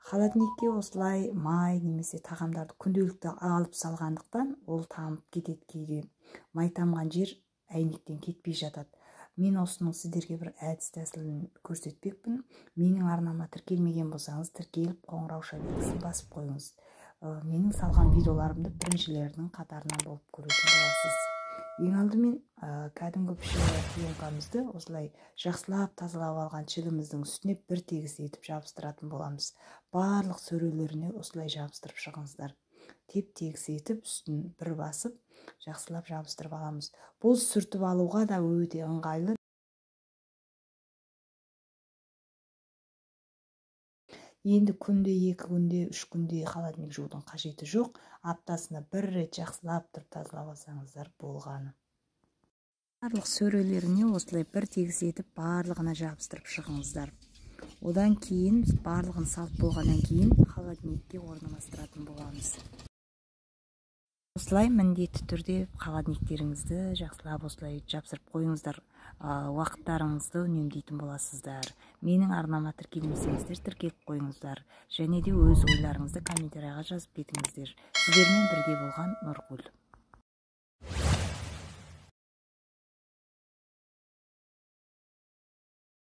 Холодильникке осылай май немесе тағамдарды күнделікті алып салғандықтан ол тамып кетеді кейде. Май тамған жер әйнектен кетпей жатады. Мен осының сіздерге бір әдіс тәсілін көрсетпекпін. Менің арнама тіркелмеген болсаңыз, тіркеліп қоңырауша белгісін басып қойыңыз. Менің салған видеоларымды біріншілердің қатарынан болып көретін боласыз. Ең алдымен кәдімгі пішілі пленкамызды осылай жақсылап тазалап алған шіліміздің үстіне бір тегіс етіп жабыстыратын боламыз. Барлық сөрелеріне осылай жабыстырып шығыңыздар. Теп-тегіс етіп үстін бір басып жақсылап жабыстырып аламыз. Бұл сүртіп алуға да өте ыңғайлы. Енді күнде, 2 күнде, 3 күнде холодильник жуудың қажеті жоқ. Аптасына бір рет жақсылап тұрып тазалап алсаңыздар болғаны. Барлық сөрелеріне осылай бір тегіс етіп барлығына жабыстырып шығыңыздар. Одан кейін барлығын салып болғаннан кейін холодильникке орналастыратын боламыз. Осылай міндетті түрде холодильниктеріңізді жақсылап осылай жабыстырып қойыңыздар. Уақыттарыңызды үнемдейтін боласыздар. Менің арнама тіркелмесеңіздер, тіркеліп қойыңыздар. Және де өз ойларыңызды комментарияға жазып кетіңіздер. Сіздермен бірге болған Нұргүл.